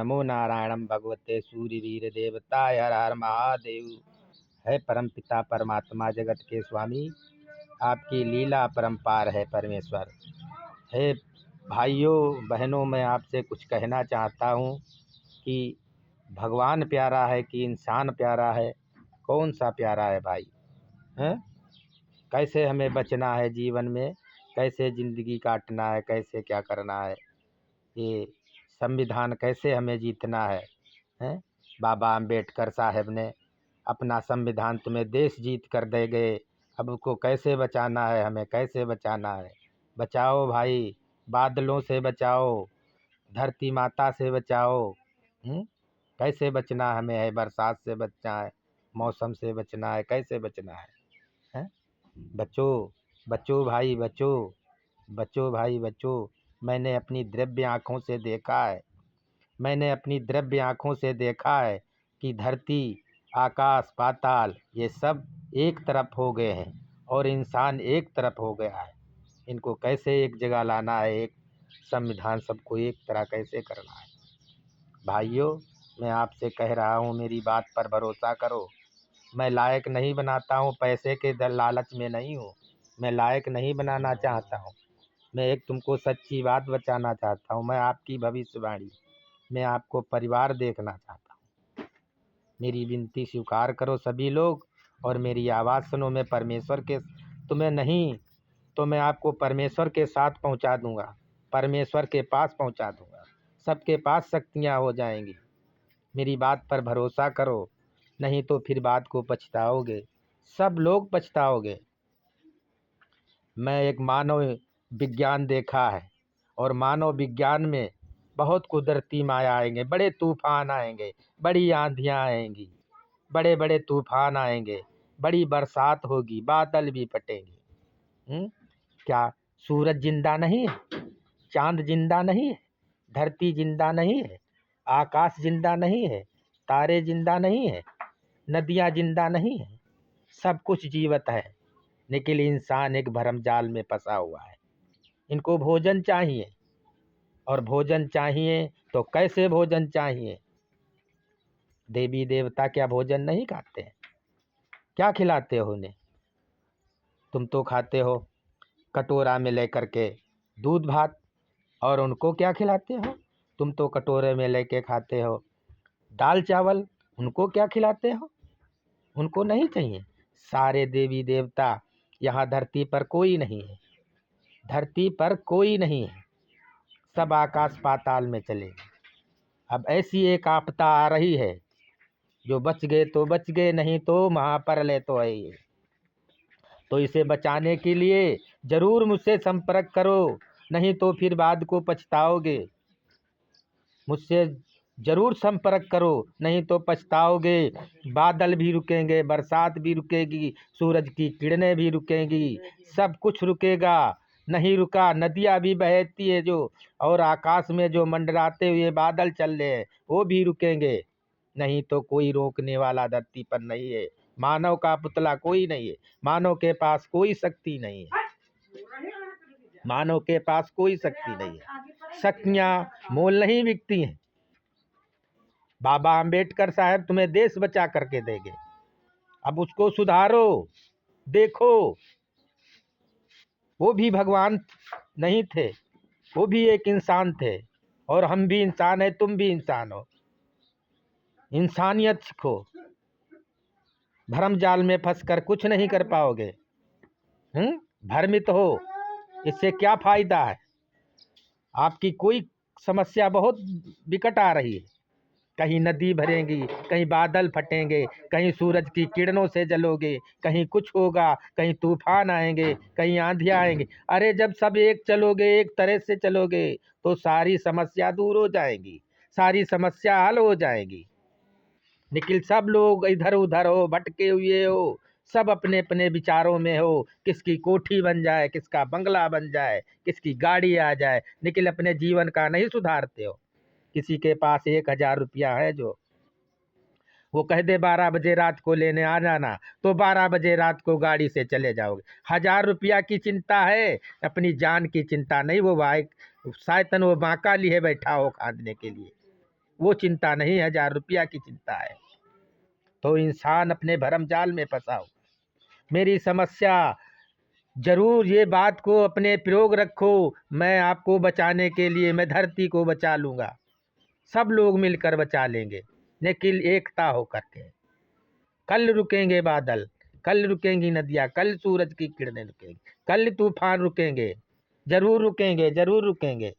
नमो नारायणम भगवते सूर्यवीर देवताय हर हर महादेव। है परम पिता परमात्मा जगत के स्वामी, आपकी लीला परम्पार है परमेश्वर। हे भाइयों बहनों, मैं आपसे कुछ कहना चाहता हूँ कि भगवान प्यारा है कि इंसान प्यारा है? कौन सा प्यारा है भाई? हैं? कैसे हमें बचना है जीवन में, कैसे ज़िंदगी काटना है, कैसे क्या करना है, ये संविधान कैसे हमें जीतना है? हैं? बाबा अम्बेडकर साहब ने अपना संविधान तुम्हें देश जीत कर दे गए, अब उसको कैसे बचाना है, हमें कैसे बचाना है? बचाओ भाई, बादलों से बचाओ, धरती माता से बचाओ। कैसे बचना हमें है? बरसात से बचना है, मौसम से बचना है, कैसे बचना है? हैं? बचो बचो भाई बचो, बचो भाई बचो। मैंने अपनी द्रव्य आँखों से देखा है, मैंने अपनी द्रव्य आँखों से देखा है कि धरती, आकाश, पाताल ये सब एक तरफ हो गए हैं और इंसान एक तरफ हो गया है। इनको कैसे एक जगह लाना है, एक संविधान सबको एक तरह कैसे करना है? भाइयों, मैं आपसे कह रहा हूँ, मेरी बात पर भरोसा करो। मैं लायक नहीं बनाता हूँ, पैसे के लालच में नहीं हूँ, मैं लायक नहीं बनाना चाहता हूँ। मैं एक तुमको सच्ची बात बताना चाहता हूँ। मैं आपकी भविष्यवाणी, मैं आपको परिवार देखना चाहता हूँ। मेरी विनती स्वीकार करो सभी लोग और मेरी आवाज़ सुनो। मैं परमेश्वर के, तुम्हें नहीं तो मैं आपको परमेश्वर के साथ पहुँचा दूँगा, परमेश्वर के पास पहुँचा दूँगा। सबके पास शक्तियाँ हो जाएंगी। मेरी बात पर भरोसा करो, नहीं तो फिर बात को पछताओगे, सब लोग पछताओगे। मैं एक मानव विज्ञान देखा है और मानव विज्ञान में बहुत कुदरती माया आएंगे, बड़े तूफान आएंगे, बड़ी आंधियाँ आएंगी, बड़े बड़े तूफान आएंगे, बड़ी बरसात होगी, बादल भी फटेंगे। क्या सूरज जिंदा नहीं है? चांद जिंदा नहीं है? धरती जिंदा नहीं है? आकाश जिंदा नहीं है? तारे जिंदा नहीं है? नदियाँ जिंदा नहीं है? सब कुछ जीवित है, लेकिन इंसान एक भरम जाल में फंसा हुआ है। इनको भोजन चाहिए, और भोजन चाहिए तो कैसे भोजन चाहिए? देवी देवता क्या भोजन नहीं खाते हैं? क्या खिलाते हो उन्हें? तुम तो खाते हो कटोरा में लेकर के दूध भात, और उनको क्या खिलाते हो? तुम तो कटोरे में लेके खाते हो दाल चावल, उनको क्या खिलाते हो? उनको नहीं चाहिए। सारे देवी देवता, यहाँ धरती पर कोई नहीं है, धरती पर कोई नहीं है, सब आकाश पाताल में चले गए। अब ऐसी एक आपदा आ रही है, जो बच गए तो बच गए, नहीं तो महाप्रलय तो है ही। तो इसे बचाने के लिए जरूर मुझसे संपर्क करो, नहीं तो फिर बाद को पछताओगे। मुझसे जरूर संपर्क करो, नहीं तो पछताओगे। बादल भी रुकेंगे, बरसात भी रुकेगी, सूरज की किरणें भी रुकेंगी, सब कुछ रुकेगा। नहीं रुका, नदियाँ भी बहती है जो, और आकाश में जो मंडराते हुए बादल चल रहे हैं वो भी रुकेंगे। नहीं तो कोई रोकने वाला धरती पर नहीं है। मानव का पुतला कोई नहीं है, मानव के पास कोई शक्ति नहीं है, मानव के पास कोई शक्ति नहीं है। शक्तियाँ मोल नहीं बिकती हैं। बाबा अम्बेडकर साहब तुम्हें देश बचा करके देंगे, अब उसको सुधारो। देखो, वो भी भगवान नहीं थे, वो भी एक इंसान थे, और हम भी इंसान है, तुम भी इंसान हो। इंसानियत सीखो, भरम जाल में फंसकर कुछ नहीं कर पाओगे। भ्रमित हो, इससे क्या फायदा है? आपकी कोई समस्या बहुत विकट आ रही है, कहीं नदी भरेंगी, कहीं बादल फटेंगे, कहीं सूरज की किरणों से जलोगे, कहीं कुछ होगा, कहीं तूफान आएंगे, कहीं आंधियाँ आएंगे। अरे जब सब एक चलोगे, एक तरह से चलोगे, तो सारी समस्या दूर हो जाएगी, सारी समस्या हल हो जाएगी। लेकिन सब लोग इधर उधर हो, भटके हुए हो, सब अपने अपने विचारों में हो, किसकी कोठी बन जाए, किसका बंगला बन जाए, किसकी गाड़ी आ जाए, लेकिन अपने जीवन का नहीं सुधारते हो। किसी के पास 1,000 रुपया है, जो वो कह दे 12 बजे रात को लेने आ जाना, तो 12 बजे रात को गाड़ी से चले जाओगे। 1,000 रुपया की चिंता है, अपनी जान की चिंता नहीं। वो भाई शायतन वो बांका लिए बैठा हो खाने के लिए। वो चिंता नहीं, 1000 रुपया की चिंता है। तो इंसान अपने भरम जाल में फंसा हो। मेरी समस्या जरूर ये बात को अपने प्रयोग रखो, मैं आपको बचाने के लिए मैं धरती को बचा लूंगा। सब लोग मिलकर बचा लेंगे, लेकिन एकता होकर के। कल रुकेंगे बादल, कल रुकेंगी नदियां, कल सूरज की किरणें रुकेंगी, कल तूफान रुकेंगे, जरूर रुकेंगे, जरूर रुकेंगे।